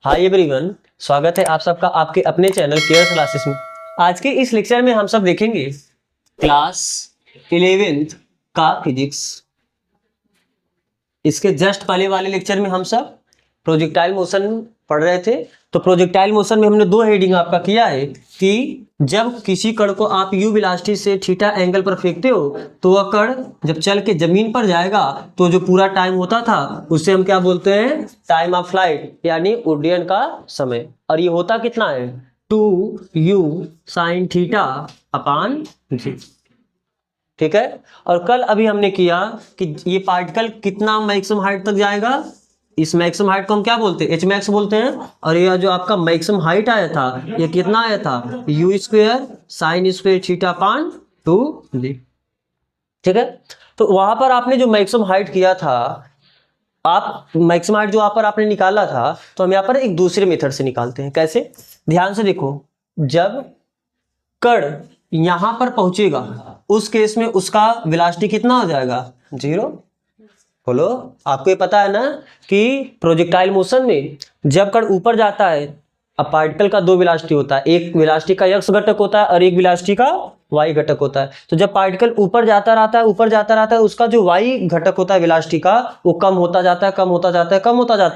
Hi everyone, स्वागत है आप सबका आपके अपने चैनल केयर क्लासेस में। आज के इस लेक्चर में हम सब देखेंगे क्लास 11th का फिजिक्स। इसके जस्ट पहले वाले लेक्चर में हम सब प्रोजेक्टाइल मोशन पढ़ रहे थे। तो प्रोजेक्टाइल मोशन में हमने दो हेडिंग आपका किया है कि जब किसी कण को आप यू वेलोसिटी से थीटा एंगल पर फेंकते हो तो वह कण जब चल के जमीन पर जाएगा तो जो पूरा टाइम होता था उससे हम क्या बोलते हैं, टाइम ऑफ फ्लाइट यानी उड्डयन का समय। और ये होता कितना है, 2u sin थीटा अपान जी। ठीक है। और कल अभी हमने किया कि ये पार्टिकल कितना मैक्सिमम हाइट तक जाएगा, इस मैक्सिमम हाइट को हम क्या बोलते हैं, एच मैक्स बोलते हैं। और ये जो आपका मैक्सिमम हाइट आया था ये कितना आया था, you square sine square theta upon 2d। ठीक है। तो वहां पर आपने जो मैक्सिमम हाइट किया था, आप मैक्सिमम हाइट जो वहां पर आपने निकाला था, तो हम यहाँ पर एक दूसरे मेथड से निकालते हैं। कैसे, ध्यान से देखो। जब कण यहां पर पहुंचेगा उस केस में उसका वेलोसिटी कितना हो जाएगा, 0। बोलो, आपको ये पता है ना कि प्रोजेक्टाइल मोशन में जब कण ऊपर जाता है, अब पार्टिकल का दो वेलोसिटी होता है, एक वेलोसिटी का x घटक होता है और एक वेलोसिटी का y घटक होता है। तो जब पार्टिकल ऊपर जाता रहता है उसका जो y घटक होता है वेलोसिटी का, वो कम होता जाता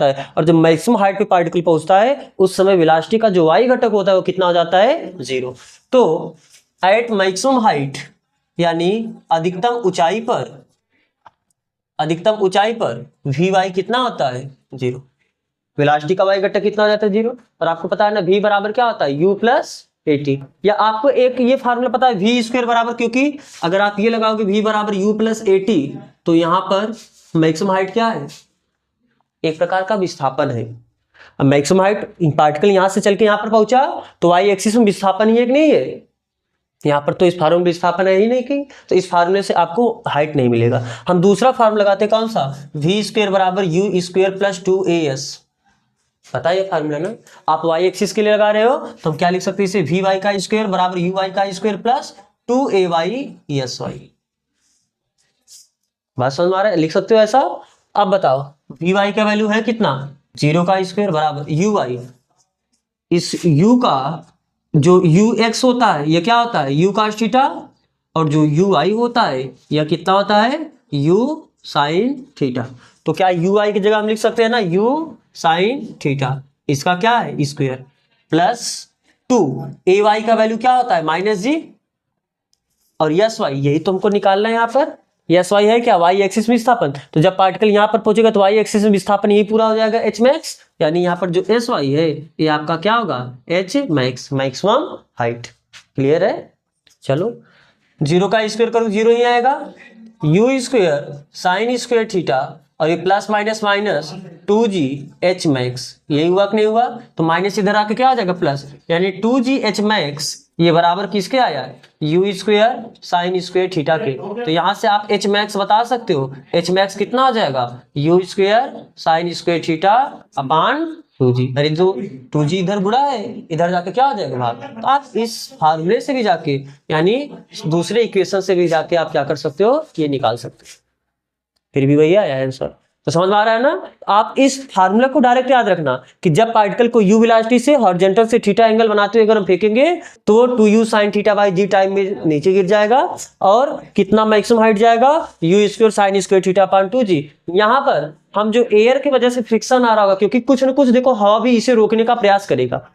है। और जब मैक्सिमम हाइट पे पार्टिकल पहुंचता है उस समय वेलोसिटी का जो y घटक होता है वो कितना हो जाता है, 0। तो एट मैक्सिमम हाइट यानी अधिकतम ऊंचाई पर Vy कितना होता है, 0। वेलोसिटी का y घटक कितना हो जाता है, 0। और आपको पता है ना v बराबर क्या होता है, u प्लस at। या आपको एक ये फार्मूला पता है v स्क्वायर बराबर, क्योंकि अगर आप ये लगाओगे v बराबर u प्लस at तो यहाँ पर मैक्सिमम हाइट क्या है, एक प्रकार का विस्थापन है। अब मैक्सिमम हाइट पार्टिकल यहाँ से चल के यहाँ पर पहुंचा तो y एक्सिस में विस्थापन ही एक नहीं है, यहाँ पर तो इस फार्मूले में विस्थापन है ही नहीं कि, तो इस फार्मूले से आपको हाइट नहीं मिलेगा। हम दूसरा फार्मूला लगाते हैं, कौन सा, v स्क्वायर बराबर u स्क्वायर प्लस 2as। पता है ये फार्मूला ना, आप y एक्सिस के लिए लगा रहे हो तो हम क्या लिख सकते हैं इसे, vy का स्क्वायर बराबर uy का स्क्वायर प्लस 2ay sy। बात समझ में आ रहा है, लिख सकते हो ऐसा। अब बताओ vy का वैल्यू है कितना, 0 का स्क्वायर बराबर uy, इस u का जो ux होता है ये क्या होता है, u cos थीटा, और जो ui होता है यह कितना होता है, u sin थीटा। तो क्या ui की जगह हम लिख सकते हैं ना, u sin थीटा, इसका क्या है स्क्वायर प्लस 2 ay का वैल्यू क्या होता है -g, और यस वाई यही तो हमको निकालना है यहाँ पर। यस वाई है क्या, वाई एक्सिस में विस्थापन। तो जब पार्टिकल यहाँ पर पहुंचेगा तो वाई एक्सिस में विस्थापन यही पूरा हो जाएगा एच मैक्स, यानी यहाँ पर जो एस वाई है ये आपका क्या होगा, H max, maximum height. Clear है। चलो 0 का स्क्वायर करो 0 ही आएगा, you square sine square theta और ये plus minus minus 2g H max, यही हुआ कि नहीं हुआ, तो माइनस इधर आके क्या आ जाएगा प्लस, यानी 2g एच मैक्स ये बराबर किसके आया है, u square sine square theta के। तो यहां से आप एच मैक्स बता सकते हो, एच मैक्स कितना आ जाएगा, u square sine square theta upon 2g। अरे जो 2g इधर बुरा है, इधर जाके क्या हो जाएगा भाग। तो आप इस फार्मूले से भी जाके यानी दूसरे इक्वेशन से भी जाके आप क्या कर सकते हो, ये निकाल सकते हो। फिर भी वही आया आंसर, तो समझ में आ रहा है ना। आप इस फार्मूला को डायरेक्ट याद रखना कि जब पार्टिकल को u वेलोसिटी से हॉरिजॉन्टल से थीटा एंगल बनाते हुए अगर हम फेंकेंगे तो 2u sin theta by g time में नीचे गिर जाएगा, और कितना मैक्सिमम हाइट जाएगा, u square sine square theta upon 2g। यहाँ पर हम जो एयर की वजह से फ्रिक्शन आ रहा होगा, क्योंकि कुछ ना कुछ देखो हवा भी इसे रोकने का प्रयास करेगा।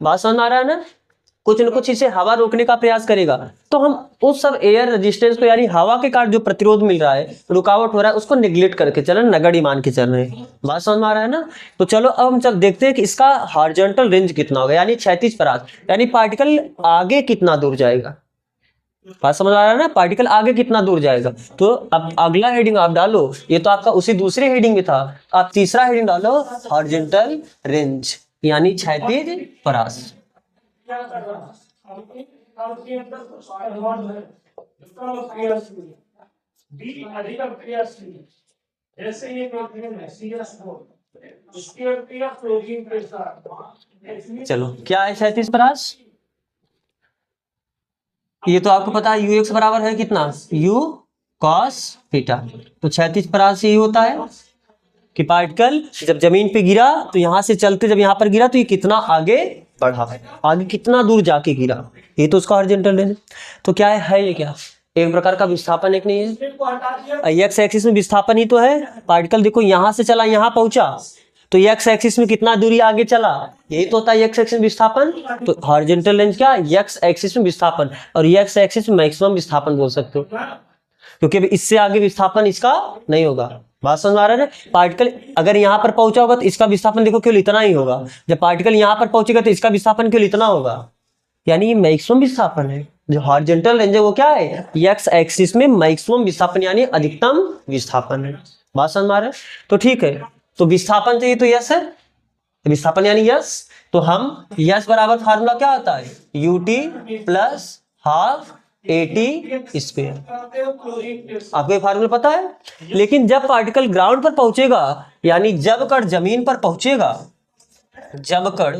बात समझ में आ रहा है ना, कुछ न कुछ इसे हवा रोकने का प्रयास करेगा। तो हम उस सब एयर रेजिस्टेंस को यानी हवा के कारण जो प्रतिरोध मिल रहा है, रुकावट हो रहा है, उसको निगलेक्ट करके चल रहे, नगण्य मान के चल रहे हैं। बात समझ में आ रहा है ना। तो चलो अब हम चल देखते हैं कि इसका हॉरिजॉन्टल रेंज कितना होगा, यानी क्षैतिज परास, यानी पार्टिकल आगे कितना दूर जाएगा। बात समझ आ रहा है ना, पार्टिकल आगे कितना दूर जाएगा। तो अब अगला हेडिंग आप डालो, ये तो आपका उसी दूसरे हेडिंग में था, आप तीसरा हेडिंग डालो हॉरिजॉन्टल रेंज यानी क्षैतिज परास। चलो क्या है क्षैतिज परास, ये तो आपको पता है यू एक्स बराबर है कितना, यू कॉस थीटा। तो क्षैतिज परास यही होता है, कि पार्टिकल जब जमीन पे गिरा तो यहाँ से चलते जब यहाँ पर गिरा तो ये कितना आगे बढ़ा, आगे कितना दूर जाके गिरा, ये तो उसका हॉरिजॉन्टल रेंज। तो क्या है ये क्या एक प्रकार का विस्थापन, एक नहीं है। एक्स एक्सिस में विस्थापन ही तो है। पार्टिकल देखो यहाँ से चला यहाँ पहुंचा तो एक्स एक्सिस में कितना दूरी आगे चला, यही तो होता है एक्स एक्सिस में विस्थापन। तो हॉरिजॉन्टल रेंज क्या, एक्स एक्सिस में विस्थापन, और एक्स एक्सिस में मैक्सिमम विस्थापन बोल सकते हो, क्योंकि इससे आगे विस्थापन इसका नहीं होगा। बात समझ आ रहा है ना। पार्टिकल अगर यहाँ पर पहुंचा होगा तो इसका विस्थापन देखो केवल इतना ही होगा, जब पार्टिकल यहाँ पर पहुंचेगा तो इसका विस्थापन केवल इतना होगा, यानी ये मैक्सिमम विस्थापन है। जो हॉरिजॉन्टल रेंज है वो क्या है, एक्स एक्सिस में मैक्सिमम विस्थापन यानी अधिकतम विस्थापन है। बात समझ आ रहा है। तो ठीक है, तो विस्थापन चाहिए तो यस है, विस्थापन यानी यस। तो हम यस बराबर फार्मूला क्या होता है, UT plus half eighty square, आपको ये फार्मूला पता है। लेकिन जब पार्टिकल ग्राउंड पर पहुंचेगा, यानी जब कण जमीन पर पहुंचेगा, जब कण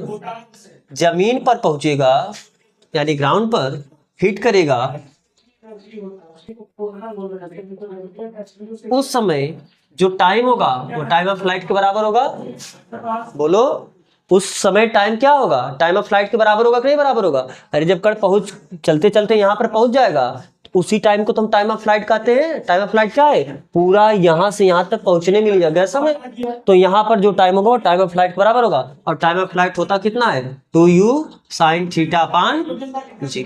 जमीन पर पहुंचेगा यानी ग्राउंड पर हिट करेगा, उस समय जो टाइम होगा वो टाइम ऑफ फ्लाइट के बराबर होगा। बोलो, उस समय टाइम क्या होगा, टाइम ऑफ फ्लाइट के बराबर होगा कि नहीं बराबर होगा। अरे जब कण पहुंच चलते चलते यहाँ पर पहुंच जाएगा तो उसी टाइम को तो हम टाइम ऑफ फ्लाइट कहते हैं। टाइम ऑफ फ्लाइट क्या है, पूरा यहाँ से यहाँ तक पहुंचने में लिया गया समय। तो यहाँ पर जो टाइम होगा वो टाइम ऑफ फ्लाइट के बराबर होगा, और टाइम ऑफ फ्लाइट होता कितना है, 2u sin थीटा अपान जी।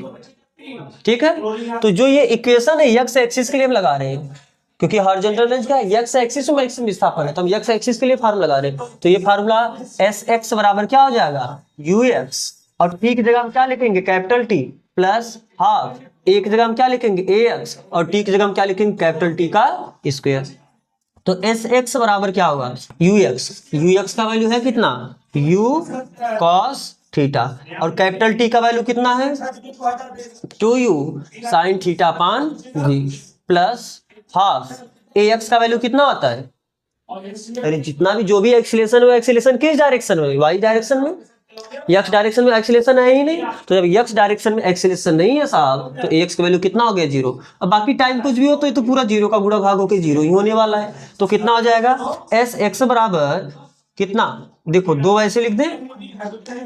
ठीक है, तो जो ये इक्वेशन है एक्स एक्सिस के लिए हम लगा रहे हैं, क्योंकि हॉरिजॉन्टल रेंज क्या है, एक्स एक्सिस में मैक्सिमम विस्थापन है, तो हम एक्स एक्सिस के लिए फार्मूला लगा रहे हैं। तो ये फार्मूला एस एक्स बराबर क्या हो जाएगा, यू एक्स, और टी की जगह हम क्या लिखेंगे, कैपिटल टी प्लस हाफ, ए की जगह हम क्या लिखेंगे, ए एक्स, और टी की जगह हम क्या लिखेंगे, कैपिटल टी का स्क्वायर। तो एस एक्स बराबर क्या होगा, यू एक्स का वैल्यू है कितना, यू कॉस थीटा, और कैपिटल टी का वैल्यू कितना है, 2u साइन थीटा अपान जी, प्लस हाफ ए एक्स का वैल्यू कितना होता है, अरे जितना भी जो भी एक्सीलरेशन है वो एक्सीलरेशन किस डायरेक्शन में, वाई डायरेक्शन में। एक्स डायरेक्शन में एक्सीलरेशन है ही नहीं, तो जब एक्स डायरेक्शन में एक्सीलरेशन नहीं है साहब तो एक्स का वैल्यू कितना हो गया, 0। अब बाकी टाइम कुछ भी हो तो ये तो पूरा 0 का गुणा भाग होकर 0 ही होने वाला है। तो कितना हो जाएगा, एस एक्स बराबर कितना, देखो दो ऐसे लिख दे,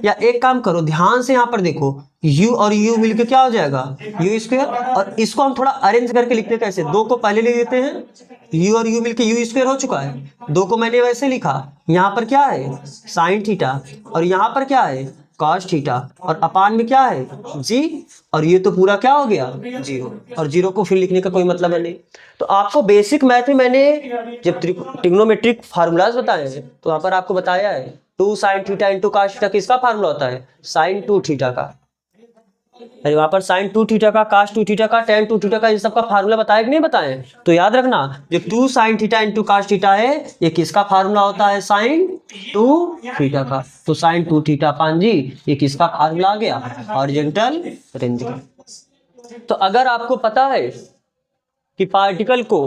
या एक काम करो ध्यान से यहाँ पर देखो, u और u मिलके क्या हो जाएगा, u स्क्वायर, और इसको हम थोड़ा अरेंज करके लिखते हैं कैसे, दो को पहले ले लेते हैं, u और u मिलके u स्क्वायर हो चुका है, दो को मैंने वैसे लिखा, यहाँ पर क्या है साइन थीटा, और यहाँ पर क्या है कॉस थीटा, और अपान में क्या है जी, और ये तो पूरा क्या हो गया 0, और 0 को फिर लिखने का कोई मतलब है नहीं। तो आपको बेसिक मैथ में मैंने जब ट्रिग्नोमेट्रिक फार्मूलाज बताए हैं तो वहां पर आपको बताया है 2 sine theta into cos theta किसका फार्मूला होता है, साइन 2 थीटा का। अरे वहां पर साइन 2 थीटा का, कॉस 2 थीटा का, टेन 2 थीटा का, इन सब का फार्मूला बताया कि नहीं बताए। तो याद रखना जो 2 sine theta into cos theta है ये किसका फार्मूला होता है, साइन 2 थीटा का। तो साइन 2 थीटा अपान जी ये किसका फार्मूला आ गया, हॉरिजॉन्टल रेंज का। तो अगर आपको पता है कि पार्टिकल को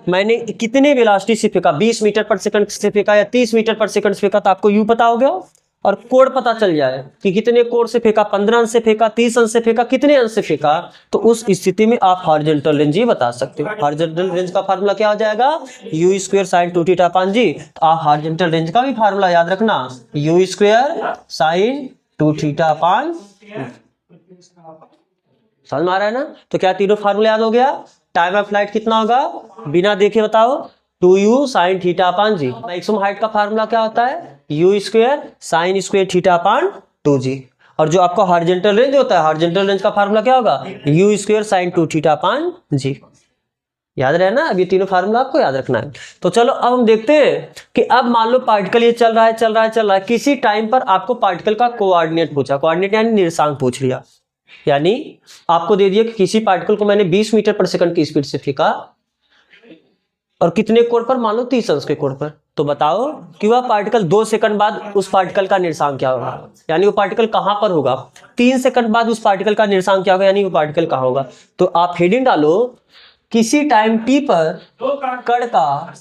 मैंने कितने वेलोसिटी से फेंका, 20 मीटर पर सेकंड से फेंका या 30 मीटर पर सेकंड से फेंका, तो आपको यू पता हो गया, और कोण पता चल जाए कि कितने कोण से फेंका, 15 अंश से फेंका, 30 अंश से फेंका, कितने अंश से फेंका, तो उस स्थिति में आप हॉरिजॉन्टल रेंज ही बता सकते हो। हॉरिजॉन्टल रेंज का फार्मूला क्या हो जाएगा, u square sine 2 theta upon g. तो आप हॉरिजॉन्टल रेंज का भी फार्मूला याद रखना, u square sine 2 theta upon, समझ में आ रहा है ना। तो क्या तीनों फार्मूला याद हो गया। टाइम ऑफ फ्लाइट कितना होगा, बिना देखे बताओ, 2u sine theta upon g. Maximum height का फार्मूला क्या होता है, u square sine square theta upon 2g। और जो आपका हॉरिजॉन्टल रेंज होता है, हॉरिजॉन्टल रेंज का फार्मूला क्या होगा, u square sine 2 theta upon g. याद रहे ना, अब ये तीनों फार्मूला आपको याद रखना है। तो चलो अब हम देखते हैं कि अब मान लो पार्टिकल ये चल रहा है, किसी टाइम पर आपको पार्टिकल का कोऑर्डिनेट पूछा, कोऑर्डिनेट यानी निर्देशांक पूछ लिया, यानी आपको दे दिया कि किसी पार्टिकल को मैंने 20 मीटर पर सेकंड की स्पीड से फेंका और कितने कोण पर, मान लो 30 अंश के कोण पर। तो बताओ कि वह पार्टिकल 2 सेकंड बाद उस पार्टिकल का निर्देशांक क्या होगा, यानी वो पार्टिकल कहां पर होगा। 3 सेकंड बाद उस पार्टिकल का निर्देशांक क्या होगा, यानी वो पार्टिकल कहां होगा। तो आप हेडिंग डालो, किसी टाइम टी पर कण का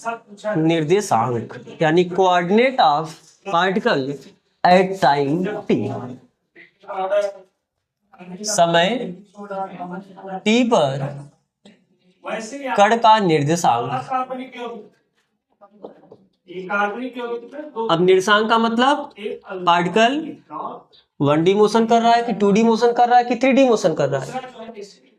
निर्देशांक, यानी coordinate of particle at time T. समय टी पर कण का निर्देशांक अब निर्देशांक का मतलब पार्टिकल 1D मोशन कर रहा है कि 2D मोशन कर रहा है कि 3D मोशन कर रहा है?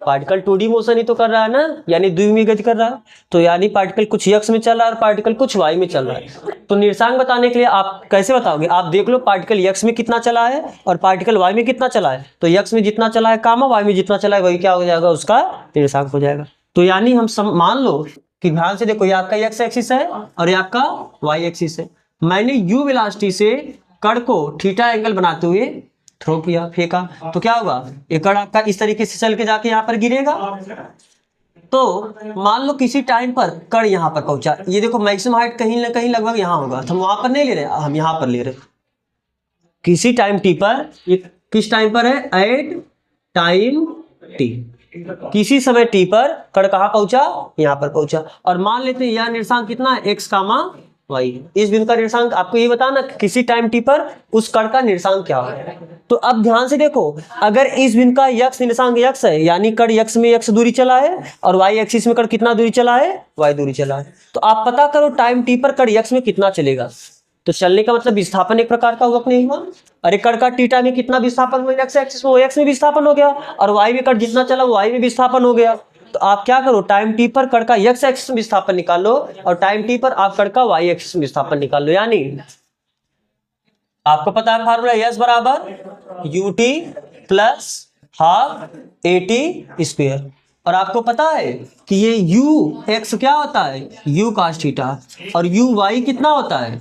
पार्टिकल 2D मोशन ही तो कर रहा है ना, यानी द्विमीय गति कर रहा है। तो यानी पार्टिकल कुछ x में चल रहा है और पार्टिकल कुछ y में चल रहा है। तो निर्देशांक बताने के लिए आप कैसे बताओगे? आप देख लो पार्टिकल x में कितना चला है और पार्टिकल y में कितना चला है। तो x में जितना चला है कामा y में जितना चला है वही क्या हो जाएगा, उसका निर्देशांक हो जाएगा। तो यानी हम मान लो कि ध्यान से देखो, ये आपका x एक्सिस है और ये आपका y एक्सिस है। मैंने u वेलोसिटी से कण को थीटा एंगल बनाते हुए थ्रो किया, फेंका, तो क्या होगा? ये कण आपका इस तरीके से चल के जाके यहाँ पर गिरेगा। तो मान लो किसी टाइम पर कण यहाँ पर पहुंचा, ये देखो मैक्सिमम हाइट कहीं ना कहीं लगभग यहाँ होगा, तो हम वहां पर नहीं ले रहे, हम यहाँ पर ले रहे। किसी टाइम टी पर, ये किस टाइम पर है? एट टाइम टी, किसी समय टी पर कण कहाँ पहुंचा? यहाँ पर पहुंचा। और मान लेते हैं यह निर्देशांक कितना है? x कामा y। इस बिंदु का निर्देशांक आपको ये बताना किसी टाइम टी पर उस कण का निर्देशांक क्या है। तो अब ध्यान से देखो, अगर इस बिंदु का x निर्देशांक x है, यानी कण x में x दूरी चला है और y एक्सिस में कण कितना दूरी चला है? y दूरी चला है। तो आप पता करो टाइम टी पर कण x में कितना चलेगा। तो चलने का मतलब विस्थापन एक प्रकार का हुआ कि नहीं हुआ? अरे कण का थीटा में कितना विस्थापन हुआ? x एक्सिस में, वो x में विस्थापन हो गया, और y में कण जितना चला वो y में विस्थापन हो गया। तो आप क्या करो, टाइम टी पर कण का x एक्सिस में विस्थापन निकालो और टाइम टी पर आप कण का y एक्सिस में विस्थापन निकाल लो। यानी आपको पता है फार्मूला, s बराबर ut plus half at square. और आपको पता है कि ये u(x) क्या होता है? u cos थीटा, और uy कितना होता है?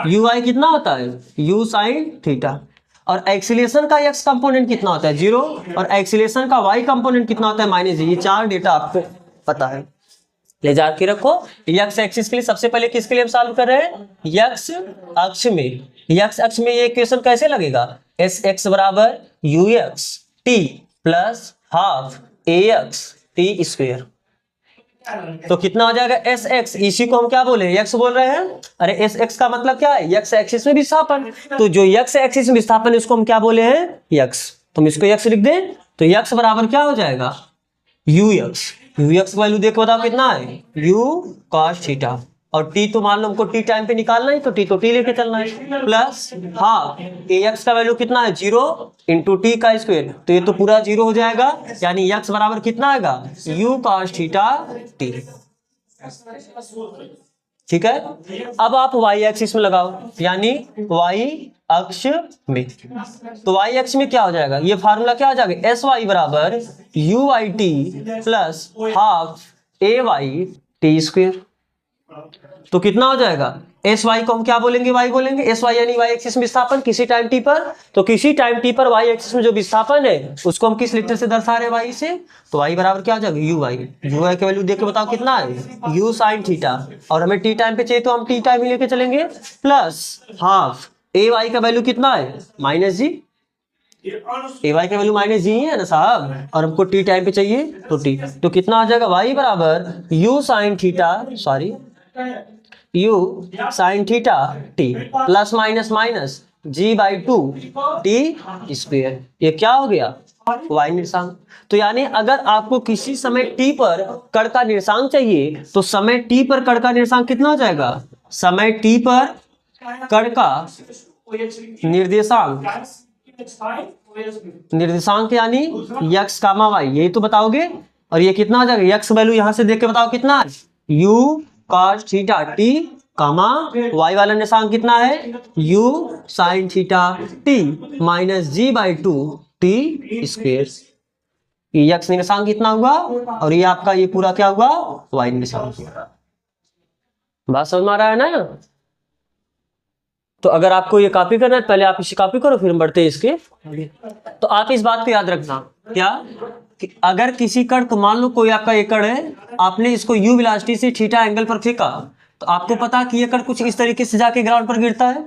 uy कितना होता है? u sin theta. और एक्सीलरेशन का x कंपोनेंट कितना होता है? 0, और एक्सीलरेशन का y कंपोनेंट कितना होता है? -0। ये चार डेटा आपको पता है, ले जाके रखो। x एक्सिस के लिए सबसे पहले किसके लिए हम सॉल्व कर रहे हैं? x अक्ष में। x अक्ष में ये इक्वेशन कैसे लगेगा? sx बराबर ux t plus half ax t square. तो कितना हो जाएगा? sx, इसी को हम क्या बोले? x बोल रहे हैं। अरे sx का मतलब क्या है? x एक्सिस में विस्थापन। तो जो x एक्सिस में विस्थापन है उसको हम क्या बोले हैं? x। तो हम इसको x लिख दें, तो x बराबर क्या हो जाएगा? ux। ux वैल्यू देखो, बताओ कितना है? u cos थीटा, और t तो मान लो हमको t टाइम पे निकालना है, तो t लेके चलना है, प्लस हाफ ax का वैल्यू कितना है? 0 इंटू टी का स्क्वायर। तो ये तो पूरा 0 हो जाएगा, यानी x बराबर कितना आएगा? u cos theta t। ठीक है। अब आप y एक्सिस में लगाओ, यानी y अक्ष में। तो y अक्ष में क्या हो जाएगा? ये फार्मूला क्या हो जाएगा? sy बराबर uit plus half ay t square. तो कितना हो जाएगा? sy को हम क्या बोलेंगे? y बोलेंगे। sy यानी y एक्सिस में विस्थापन किसी टाइम t पर। तो किसी टाइम t पर y एक्सिस में जो विस्थापन है उसको हम किस लेटर से दर्शा रहे हैं? y से। तो y बराबर क्या हो जाएगा? uy की वैल्यू देख के बताओ कितना है? u sin थीटा, और हमें t टाइम पे चाहिए तो हम t टाइम ही लेके चलेंगे, प्लस हाफ ay का वैल्यू कितना है? -g। ay का वैल्यू -g ही है ना साहब, और हमको t टाइम पे चाहिए तो t। तो कितना आ जाएगा? y बराबर u sin theta, sorry u sin theta t plus minus minus g/2 t square. ये क्या हो गया? y निर्देशांक। तो यानी अगर आपको किसी समय t पर कण का निर्देशांक चाहिए तो समय t पर कण का निर्देशांक कितना हो जाएगा? समय t पर कण का निर्देशांक यानी x कामा y, यही तो बताओगे। और ये कितना हो जाएगा? x वैल्यू यहां से देख के बताओ कितना है? u cos थीटा t कामा y वाला निर्देशांक कितना है? u sin theta t minus g/2 t square. ये x निर्देशांक कितना हुआ, और ये आपका ये पूरा क्या हुआ? y निर्देशांक। बात समझ में आ रहा है ना? तो अगर आपको ये कॉपी करना है पहले आप इसे कॉपी करो, फिर हम बढ़ते हैं इसके आगे। तो आप इस बात को याद रखना, क्या कि अगर किसी कण को, मान लो कोई आपका एक कण है, आपने इसको u वेलोसिटी से थीटा एंगल पर फेंका, तो आपको पता कि ये कण कुछ इस तरीके से जाके ग्राउंड पर गिरता है।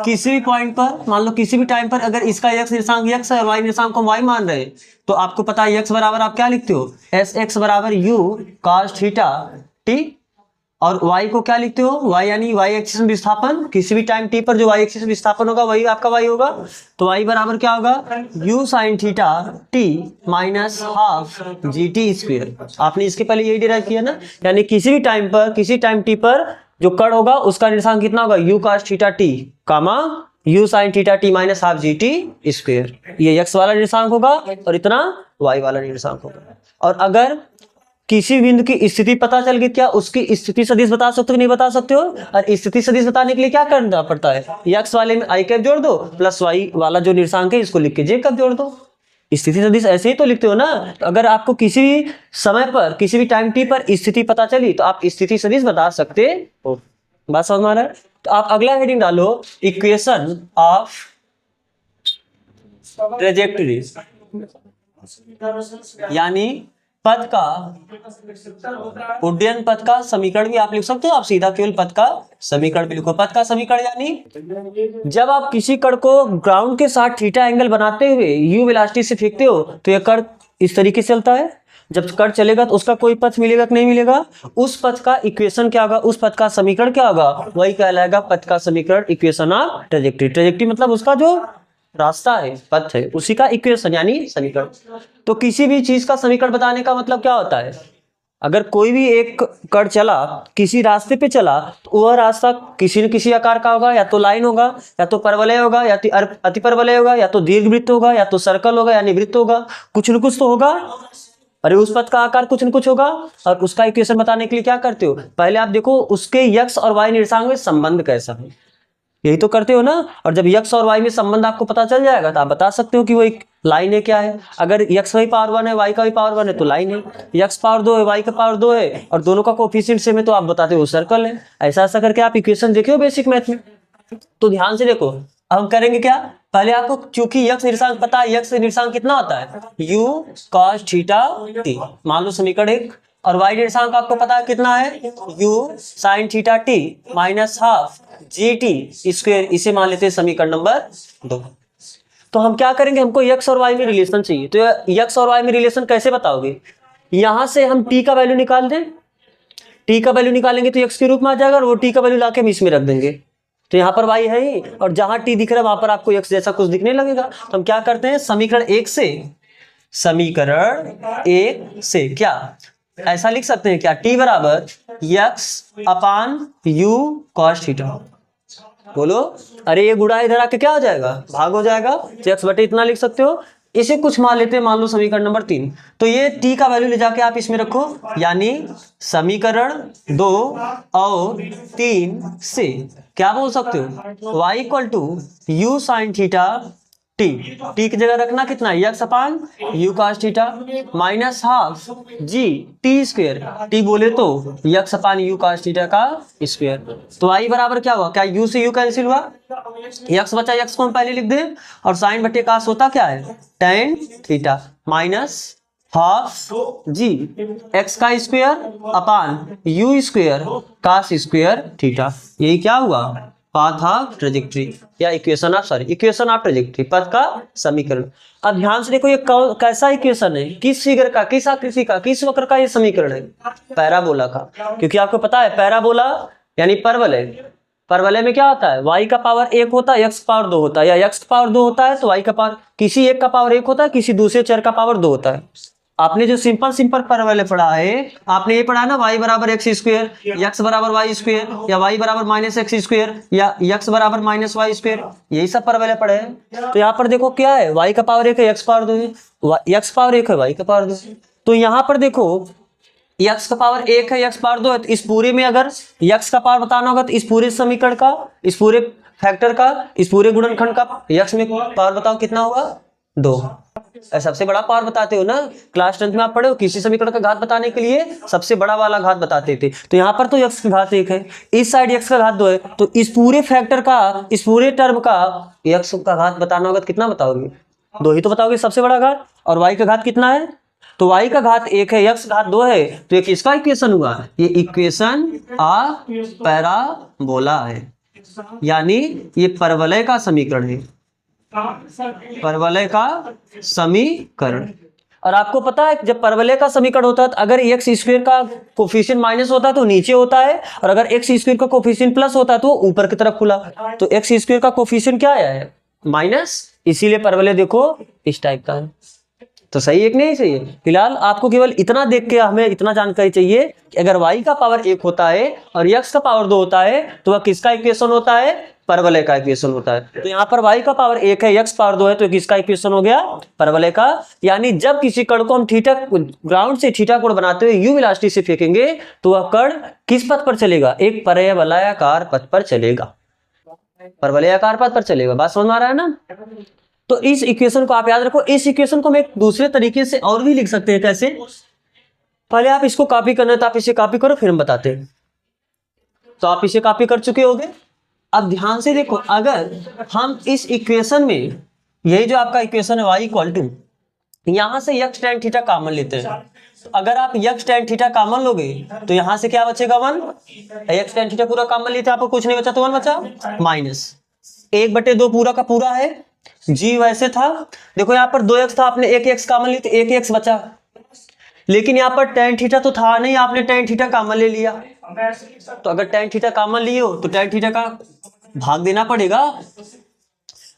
किसी भी पॉइंट पर, मान लो किसी भी टाइम पर, अगर इसका x निर्देशांक x है और y निर्देशांक को हम y मान रहे हैं, तो आपको पता है x बराबर आप क्या लिखते हो? sx बराबर u cos थीटा t, और y को क्या लिखते हो? y यानी y एक्सिस में विस्थापन, किसी भी टाइम t पर जो y एक्सिस में विस्थापन होगा वही आपका y होगा। तो y बराबर क्या होगा? u sin theta t minus half gt square. आपने इसके पहले यही डिराइव किया ना, यानी किसी भी टाइम पर, किसी टाइम t पर जो कण होगा उसका निर्देशांक कितना होगा, u cos थीटा t कामा u sin theta t minus half G T square. ये x वाला निर्देशांक होगा और इतना y वाला निर्देशांक होगा। और अगर किसी बिंदु की स्थिति पता चल गई, क्या उसकी स्थिति सदिश बता सकते हो, नहीं बता सकते हो? और स्थिति सदिश बताने के लिए क्या करना पड़ता है, x वाले में i कैप जोड़ दो प्लस y वाला जो निर्देशांक है इसको लिख के j कैप जोड़ दो। स्थिति सदिश ऐसे ही तो लिखते हो ना। तो अगर आपको किसी भी समय पर किसी भी टाइम t पर स्थिति पता चली तो आप स्थिति सदिश बता सकते हो। बात समझ में आ रहा है? तो आप अगला हेडिंग डालो, इक्वेशन ऑफ ट्रेजेक्टरी, यानी पथ का, उड्डयन पथ का समीकरण भी आप लिख सकते हो। आप सीधा केवल पथ का समीकरण भी लिखो। पथ का समीकरण यानी जब आप किसी कण को ग्राउंड के साथ थीटा एंगल बनाते हुए यू वेलोसिटी से फेंकते हो तो यह कण इस तरीके से चलता है। जब कण चलेगा तो उसका कोई पथ मिलेगा कि नहीं मिलेगा, उस पथ का इक्वेशन क्या होगा, उस पथ का समीकरण क्या होगा, वही कहलाएगा पथ का समीकरण, इक्वेशन ऑफ ट्रेजेक्टरी। ट्रेजेक्टरी मतलब उसका जो रास्ता है, पथ है, उसी का इक्वेशन यानी समीकरण। तो किसी भी चीज का समीकरण बताने का मतलब क्या होता है, अगर कोई भी एक कण चला, किसी रास्ते पे चला, तो वह रास्ता किसी न किसी आकार का होगा, या तो लाइन होगा, या तो परवलय होगा, या तो अतिपरवलय होगा, या तो दीर्घवृत्त होगा, या तो सर्कल होगा, यानी वृत्त होगा, कुछ न कुछ तो होगा। अरे उस पथ का आकार कुछ न कुछ होगा। और उसका इक्वेशन बताने के लिए क्या करते हो, पहले आप देखो उसके x और y निर्देशांक में संबंध कैसा है, यही तो करते हो ना। और जब x और y में संबंध आपको पता चल जाएगा तो आप बता सकते हो कि वो एक लाइन है क्या है। अगर x का भी पावर 1 है, y का भी पावर 1 है तो लाइन है, x पावर 2 है, y का पावर 2 है और दोनों का कोफिशिएंट सेम है तो आप बताते हो सर्कल है। ऐसा ऐसा करके आप इक्वेशन देखे हो बेसिक मैथ में। तो ध्यान से देखो, अब हम करेंगे क्या, पहले आपको चूंकि x निर्देशांक पता है, x निर्देशांक कितना होता है, u cos थीटा t, मान लो समीकरण 1। और y निर्देशांक आपको पता है कितना है, u sin theta t minus half G T square, इसे मान लेते हैं समीकरण नंबर 2। तो हम क्या करेंगे, हमको x और y में रिलेशन चाहिए। तो x और y में रिलेशन कैसे बताओगे, यहां से हम t का वैल्यू निकाल दें, t का वैल्यू निकालेंगे तो x के रूप में आ जाएगा और वो t का वैल्यू लाके हम इसमें रख देंगे। तो यहाँ पर y है ही और जहां t दिख रहा है वहां पर आपको x जैसा कुछ दिखने लगेगा। तो हम क्या करते हैं, समीकरण 1 से क्या ऐसा लिख सकते हैं क्या, t बराबर x upon u cos theta. बोलो, अरे ये गुणा इधर आके क्या हो जाएगा, भाग हो जाएगा, तो x बटे इतना लिख सकते हो। इसे कुछ मान लेते हैं, मान लो समीकरण नंबर 3। तो ये t का वैल्यू ले जाके आप इसमें रखो, यानी समीकरण 2 और 3 से क्या बोल सकते हो, y equal to u sine theta t, t की जगह रखना कितना, x upon u cos theta minus half g t square, t बोले तो x upon u cos theta का स्क्वायर। तो y बराबर क्या हुआ, क्या u से u कैंसिल हुआ, x बचा, x को हम पहले लिख दें, और साइन बटे कास होता क्या है, tan theta minus half g x का square upon u square cos square theta. यही क्या हुआ, पाथ ऑफ ट्रेजेक्टरी या इक्वेशन ऑफ ट्रेजेक्टरी, पथ का समीकरण। अब ध्यान से देखो, ये कैसा इक्वेशन है, किस फिगर का, किस आकृति का, किस वक्र का ये समीकरण है, पैराबोला का। क्योंकि आपको पता है पैराबोला यानी परवलय, परवलय में क्या होता है, y का पावर 1 होता है, x पावर 2 होता है, या x पावर 2 होता है तो y का पावर, किसी एक का पावर 1 होता है, किसी दूसरे चर का पावर 2 होता है। आपने जो सिंपल परवलय पढ़ा है, आपने ये पढ़ा ना, y बराबर एक्स स्क्वायर, x बराबर वाई स्क्वायर, या y बराबर माइनस एक्स स्क्वायर, या x बराबर माइनस वाई स्क्वायर, यही सब परवलय पढ़े हैं। तो यहाँ पर देखो क्या है, y का पावर 1 है, x पावर 2 है, x पावर 1 है, y का पावर 2 है। तो यहाँ पर देखो x का पावर 1 है, x पावर 2 है, तो इस पूरे में अगर x का पावर बताना होगा तो इस पूरे समीकरण का, इस पूरे फैक्टर का, इस पूरे गुणनखंड का x में पावर बताओ कितना होगा, 2। सबसे बड़ा पावर बताते हो ना, क्लास 10th में आप पढ़े हो, किसी समीकरण का घात बताने के लिए सबसे बड़ा वाला घात बताते थे। तो यहाँ पर तो x का घात 1 है, इस साइड x का घात 2 है, तो इस पूरे फैक्टर का, इस पूरे टर्म का x का घात बताना होगा तो कितना बताओगे, 2 ही तो बताओगे सबसे बड़ा घात। और y का घात कितना है, तो y का घात 1 है, x घात 2 है, तो ये किसका इक्वेशन हुआ, ये इक्वेशन ऑफ पैराबोला है, यानी ये परवलय का समीकरण है, परवलय का समीकरण। और आपको पता है जब परवलय का समीकरण होता है तो अगर एक्स स्क्वायर का कोफिशिएंट माइनस होता है तो नीचे होता है, और अगर एक्स स्क्वायर का कोफिशिएंट प्लस होता है तो ऊपर की तरफ खुला। तो एक्स स्क्वायर का कोफिशिएंट क्या आया है, माइनस, इसीलिए परवलय देखो इस टाइप का है। तो सही है कि नहीं सही है? फिलहाल आपको केवल इतना देख के हमें इतना जानकारी चाहिए कि अगर y का पावर 1 होता है और x का पावर 2 होता है तो वह किसका इक्वेशन होता है? परवलय का इक्वेशन होता है। तो यहाँ पर y का पावर 1 है, x पावर 2 है, तो किसका इक्वेशन हो गया? परवलय का। यानी जब किसी कण को हम थीटा ग्राउंड से थीटा कोण बनाते हुए u वेलोसिटी से फेंकेंगे तो वह कण किस पथ पर चलेगा? एक परवलयाकार पथ पर चलेगा, परवलयाकार पथ पर चलेगा। बात समझ में आ रहा है ना? तो इस इक्वेशन को आप याद रखो। इस इक्वेशन को हम एक दूसरे तरीके से और भी लिख सकते हैं। कैसे? पहले आप इसको कॉपी करना है तो आप इसे कॉपी करो, फिर हम बताते हैं। तो आप इसे कॉपी कर चुके होंगे। अब ध्यान से देखो, अगर हम इस इक्वेशन में यही जो आपका इक्वेशन है y इक्वल टू, यहां से x tan थीटा कॉमन लेते हैं। तो अगर आप x tan थीटा कॉमन लोगे तो यहां से क्या बचेगा? 1। x tan थीटा पूरा कॉमन लेते आपको कुछ नहीं बचा तो 1 बचा, माइनस 1/2 पूरा का पूरा है, g वैसे था। देखो यहाँ पर 2x था, आपने 1x कॉमन ली तो 1x बचा। लेकिन यहाँ पर tan थीटा तो था नहीं, आपने tan थीटा कॉमन ले लिया। तो अगर tan थीटा कॉमन लिए हो तो tan थीटा का भाग देना पड़ेगा।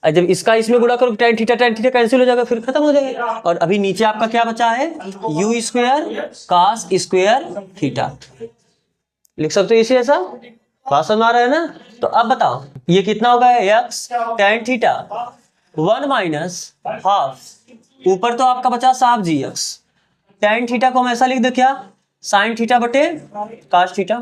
जब इसका इसमें गुणा करो tan थीटा कैंसिल हो जाएगा, फिर खत्म हो जाएगा। और अभी नीचे आपका क्या बचा है? u square cos square theta लिख सकते हो इसे। ऐसा बात समझ आ रहा है ना? तो अब बताओ ये कितना होगा? x tan theta 1 minus half, ऊपर तो आपका बचा साफ gx। tan थीटा को हम ऐसा लिख दे क्या? साइन थीटा बटे cos थीटा।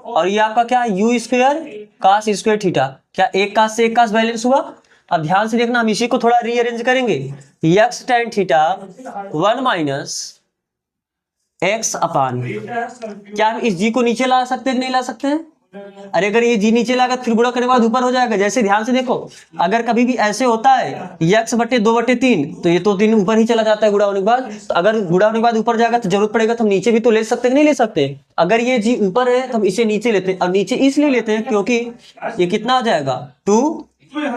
और ये आपका क्या? u square cos square theta. क्या एक cos से एक cos बैलेंस हुआ? अब ध्यान से देखना, हम इसी को थोड़ा रीअरेंज करेंगे। x tan theta 1 minus x अपान, क्या हम इस g को नीचे ला सकते हैं? नहीं ला सकते हैं? अरे अगर ये जी नीचे लागा फिर गुणा करने के बाद ऊपर हो जाएगा। जैसे ध्यान से देखो, अगर कभी भी ऐसे होता है x/2/3 तो ये तो 3 ऊपर ही चला जाता है गुणा होने के बाद। तो अगर गुणा होने के बाद ऊपर जाएगा तो जरूरत पड़ेगा तो हम नीचे भी तो ले सकते हैं, नहीं ले सकते? अगर ये जी ऊपर है तो हम इसे नीचे लेते हैं। और नीचे इसलिए लेते हैं क्योंकि ये कितना आ जाएगा? 2,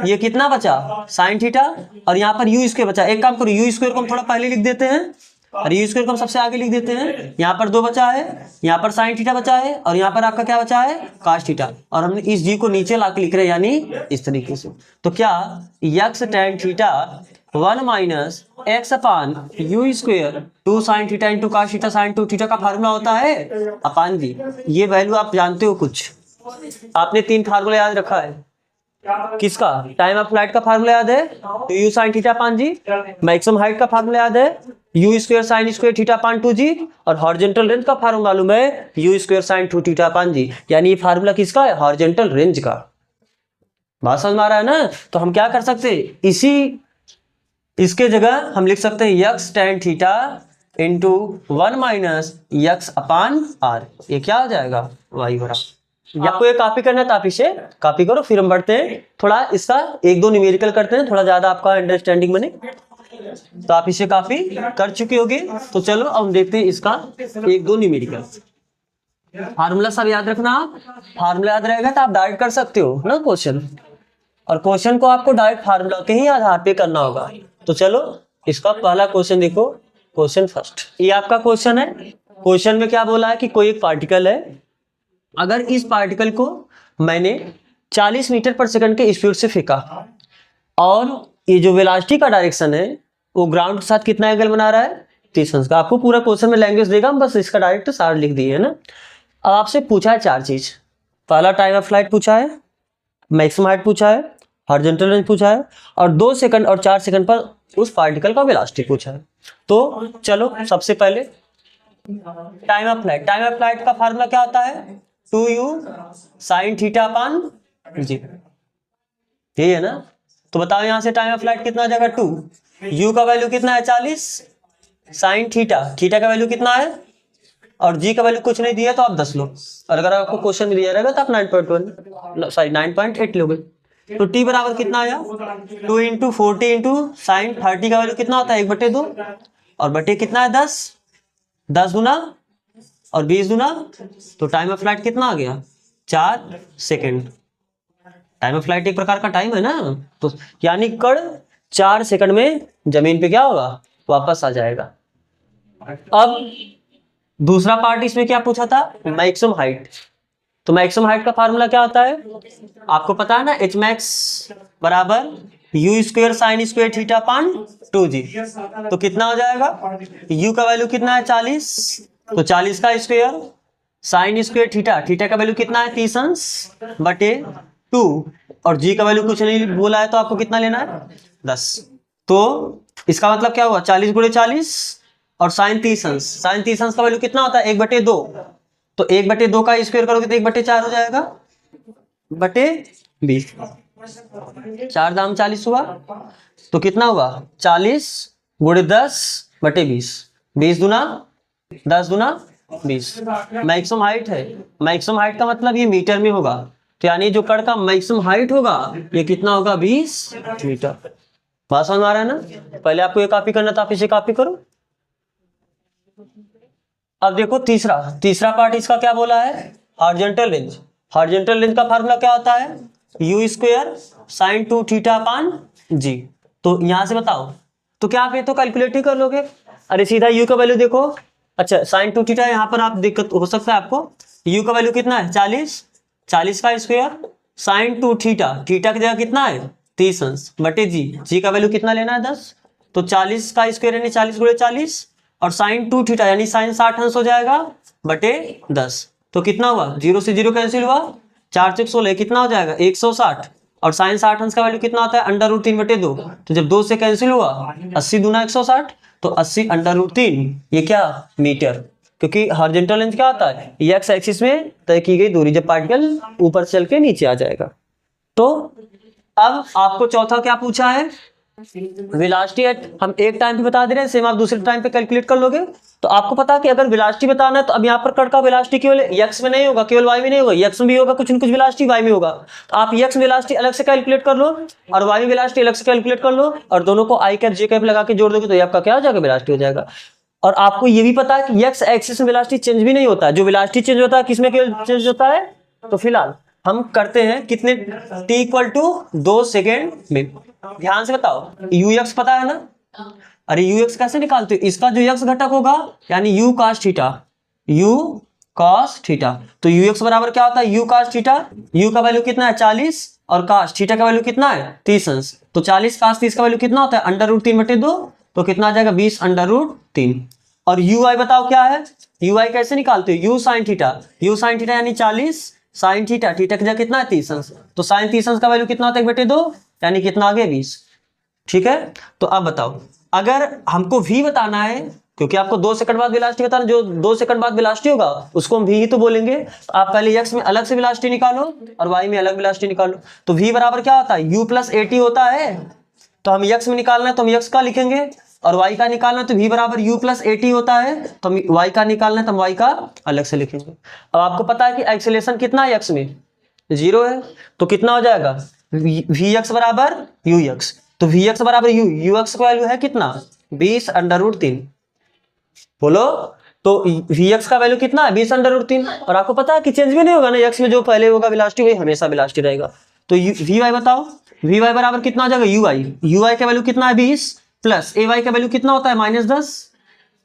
ये कितना बचा? साइन थीटा, और यहाँ पर u स्क्वायर बचा। एक काम करो, u स्क्वायर को हम थोड़ा पहले लिख देते हैं और u स्क्वायर को हम सबसे आगे लिख देते हैं। यहाँ पर 2 बचा है, यहाँ पर साइन थीटा बचा है, और यहाँ पर आपका क्या बचा है? cos theta. और हमने इस g को नीचे ला के लिख रहे हैं, यानी इस तरीके से। तो क्या x tan theta 1 minus x upon u square 2 sine theta into cos theta sine 2 theta का फार्मूला होता है अपान जी। ये वैल्यू आप जानते हो कुछ, आपने 3 फार्मूला याद रखा है। किसका? टाइम ऑफ फ्लाइट का फार्मूला याद है तो u sin theta upon g. Maximum height का फार्मूला याद है u square sin square theta upon 2g। और हॉरिजॉन्टल रेंज का फार्मूला मालूम है u square sin 2 theta upon g. यानी ये फार्मूला किसका है? हॉरिजॉन्टल रेंज का। बात समझ में आ रहा है ना? तो हम क्या कर सकते हैं, इसके जगह हम लिख सकते हैं x tan theta into 1 minus x अपान r। ये क्या हो जाएगा? y बराबर। आपको ये कॉपी करना है तो आप इसे कॉपी करो, फिर हम बढ़ते हैं थोड़ा इसका 1-2 न्यूमेरिकल करते हैं, थोड़ा ज्यादा आपका अंडरस्टैंडिंग बने। तो आप इसे कॉपी कर चुके होंगे। तो चलो अब हम देखते हैं इसका 1-2 न्यूमेरिकल। फार्मूला सब याद रखना, फार्मूला याद रहेगा तो आप डायरेक्ट कर सकते हो ना क्वेश्चन, और क्वेश्चन को आपको डायरेक्ट फार्मूला के ही आधार पे करना होगा। तो चलो इसका पहला क्वेश्चन देखो, क्वेश्चन फर्स्ट। ये आपका क्वेश्चन है। क्वेश्चन में क्या बोला है कि कोई एक पार्टिकल है, अगर इस पार्टिकल को मैंने 40 मीटर पर सेकंड के स्पीड से फेंका और ये जो वेलोसिटी का डायरेक्शन है वो ग्राउंड के साथ कितना एंगल बना रहा है? 30 अंश का। आपको पूरा क्वेश्चन में लैंग्वेज देगा, हम बस इसका डायरेक्ट सार लिख दिए है ना। अब आपसे पूछा है 4 चीज। पहला टाइम ऑफ फ्लाइट पूछा है, मैक्सिमम हाइट पूछा है, हॉरिजॉन्टल रेंज पूछा है, और 2 सेकंड और 4 सेकंड पर उस पार्टिकल का वेलोसिटी पूछा है। तो चलो सबसे पहले time of flight. Time of flight का फार्मूला क्या होता है? 2u sin थीटा अपान जी, यही है ना। तो बताओ यहाँ से टाइम ऑफ फ्लाइट कितना आ जाएगा? 2। u का वैल्यू कितना है? 40। साइन थीटा, थीटा का वैल्यू कितना है? और g का वैल्यू कुछ नहीं दिया तो आप 10 लो, और अगर आपको क्वेश्चन में दिया रहेगा तो आप 9.8 लोगे। तो t बराबर कितना आया? 2 इंटू 40 इंटू साइन 30 का वैल्यू कितना होता है? 1/2, और बटे कितना है? 10। 10 गुना और 20 गुना, तो टाइम ऑफ फ्लाइट कितना आ गया? 4 सेकंड। टाइम ऑफ फ्लाइट एक प्रकार का टाइम है ना। तो यानी कण 4 सेकंड में जमीन पे क्या होगा? वापस आ जाएगा। अब दूसरा पार्ट इसमें क्या पूछा था? Maximum height. तो मैक्सिमम हाइट का फार्मूला क्या होता है, आपको पता है ना, एच मैक्स बराबर you square sine square theta upon 2g। तो कितना हो जाएगा, u का वैल्यू कितना है 40, तो 40 का square sine square theta, theta का वैल्यू कितना है 30 अंश बटे 2, और g का वैल्यू कुछ नहीं बोला है तो आपको कितना लेना है 10। तो इसका मतलब क्या हुआ, 40 गुणे 40 और साइन 30 अंश, साइन 30 अंश का वैल्यू कितना होता है 1/2, तो 1/2 का स्क्वायर करोगे तो 1/4 हो जाएगा बटे 20, 4 दाम 40 हुआ, तो कितना हुआ 40 गुणे 10 बटे 20, 20 दूना 10 दूना 20। मैक्सिमम हाइट है, मैक्सिमम हाइट का मतलब ये मीटर में होगा, तो यानी जो कण का मैक्सिमम हाइट होगा ये कितना होगा 20 मीटर। बात समझ में आ रहा है ना। पहले आपको ये कॉपी करना था, आप इसे कॉपी करो। अब देखो तीसरा पार्ट इसका क्या बोला है, हॉरिजॉन्टल रेंज। हॉरिजॉन्टल रेंज का फार्मूला क्या होता है, u square sine 2 theta upon g. तो यहां से बताओ, तो क्या आप ये तो कैलकुलेट ही कर लोगे, अरे सीधा यू का वैल्यू देखो, अच्छा साइन 2 थीटा यहाँ पर आप दिक्कत हो सकता है आपको, यू का वैल्यू कितना है 40, 40 का स्क्वायर साइन 2 थीटा, थीटा की जगह कितना है 30 अंश बटे जी का वैल्यू कितना लेना है 10, तो 40 का स्क्वायर यानी 40 गुणे 40 और साइन 2 थीटा यानी साइन 60 अंश हो जाएगा बटे 10, तो कितना हुआ 0 से 0 कैंसिल हुआ, 4 से 16 कितना हो जाएगा 160, और साइन 60 अंश का वैल्यू कितना होता है √3/2, तो जब 2 से कैंसिल हुआ 80 दूना 160, तो 80 √3 ये क्या मीटर, क्योंकि हॉरिजॉन्टल रेंज क्या होता है एक्स एक्सिस में तय की गई दूरी जब पार्टिकल ऊपर चल के नीचे आ जाएगा। तो अब आपको चौथा क्या पूछा है, वेलोसिटी एट, हम एक टाइम पे बता दे रहे हैं, सेम आप दूसरे टाइम पे कैलकुलेट कर लोगे। तो आपको पता है कि अगर वेलोसिटी बताना है तो अब यहाँ पर कण का वेलोसिटी केवल x में नहीं होगा, केवल y में नहीं होगा, x में भी होगा, कुछ न कुछ वेलोसिटी y में होगा। तो आप x वेलोसिटी अलग से कैलकुलेट कर लो और y वेलोसिटी अलग से कैलकुलेट कर लो, और दोनों को i कैप j कैप लगा के जोड़ दोगे तो ये आपका क्या हो जाएगा वेलोसिटी हो जाएगा। और आपको ये भी पता है कि x एक्सिस में वेलोसिटी चेंज भी नहीं होता है, जो वेलोसिटी चेंज होता है किसमें केवल चेंज होता है, तो फिलहाल हम करते हैं कितने t = 2 सेकेंड में। ध्यान से बताओ, ux पता है ना, अरे ux कैसे निकालते हो, इसका जो x घटक होगा यानी u cos theta, u cos theta, तो ux बराबर क्या होता है u cos थीटा, u का वैल्यू कितना है 40 और cos थीटा का वैल्यू कितना है 30 अंश, तो 40 cos 30 का वैल्यू कितना होता है √3/2, तो कितना आ जाएगा 20 √3। और ui बताओ क्या है, ui कैसे निकालते हो, u sin theta, u sin theta यानी 40 sin थीटा, थीटा की जगह कितना है 30 अंश, तो sin 30 अंश का वैल्यू कितना होता है 1/2 यानी कितना आ गया 20। ठीक है, तो अब बताओ अगर हमको v बताना है, क्योंकि आपको 2 सेकंड बाद वेलोसिटी बताना, जो 2 सेकंड बाद वेलोसिटी होगा उसको हम v ही तो बोलेंगे। तो आप पहले x में अलग से वेलोसिटी निकालो और y में अलग वेलोसिटी निकालो। तो v बराबर क्या होता है u + at होता है, तो हम x में निकालना है तो हम x का लिखेंगे, और y का निकालना है तो v बराबर u + at होता है, तो हम y का निकालना है तो हम y का अलग से लिखेंगे। अब आपको पता है कि एक्सेलरेशन कितना है x में 0 है, तो कितना हो जाएगा vx बराबर ux, तो vx बराबर ux का वैल्यू है कितना 20 √3, बोलो तो vx का वैल्यू कितना है 20 √3, और आपको पता है कि चेंज भी नहीं होगा ना, x में जो पहले होगा वेलोसिटी वही हमेशा वेलोसिटी रहेगा। तो vy बताओ, vy बराबर कितना हो जाएगा ui का वैल्यू कितना है 20 प्लस ay का वैल्यू कितना होता है -10,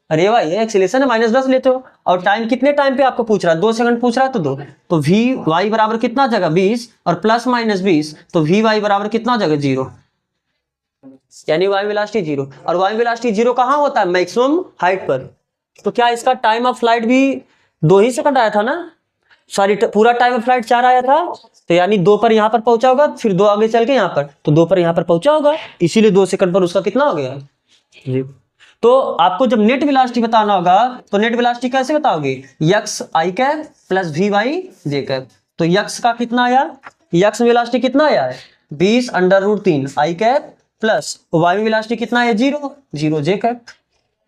अरे भाई ये एक्सेलरेशन है -10 लेते हो, और टाइम कितने टाइम पे आपको पूछ रहा है 2 सेकंड पूछ रहा है तो 2, तो vy बराबर कितना आ जाएगा 20 और प्लस -20, तो vy बराबर कितना आ जाएगा 0, यानी y वेलोसिटी 0, और y वेलोसिटी 0 कहाँ होता है मैक्सिमम हाइट पर। तो क्या इसका टाइम ऑफ फ्लाइट भी 2 ही सेकंड आया था ना, सॉरी पूरा टाइम ऑफ फ्लाइट 4 आया था, तो यानी 2 पर यहाँ पर पहुंचा होगा, फिर 2 आगे चल के यहाँ पर, तो 2 पर यहाँ पर पहुंचा होगा, इसीलिए 2 सेकंड पर उसका कितना हो गया जी। तो आपको जब नेट वेलोसिटी बताना होगा तो नेट वेलोसिटी कैसे बताओगे, x i cap plus v y j cap, तो x का कितना आया, x वेलोसिटी कितना आया है 20 √3 i cap plus y velocity कितना है 0 j कैप,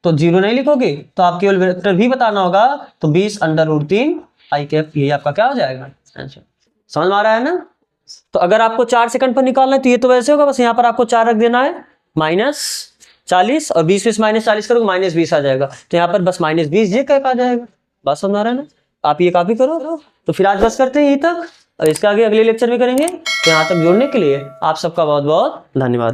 तो 0 नहीं लिखोगे तो आप केवल वेक्टर v बताना होगा, तो 20 √3 i कैप, ये आपका क्या हो जाएगा आंसर। समझ में आ रहा है ना। तो अगर आपको 4 सेकंड पर निकालना है तो ये तो वैसे होगा, बस यहाँ पर आपको 4 रख देना है, -40 और 20 में -40 करोगे -20 आ जाएगा, तो यहाँ पर बस -20 j कैप आ जाएगा। बात समझ में आ रहा है ना, आप ये कॉपी करो। तो फिर आज बस करते हैं यहीं तक, और इसके आगे अगले लेक्चर में करेंगे। तो यहाँ तक जुड़ने के लिए आप सबका बहुत बहुत धन्यवाद।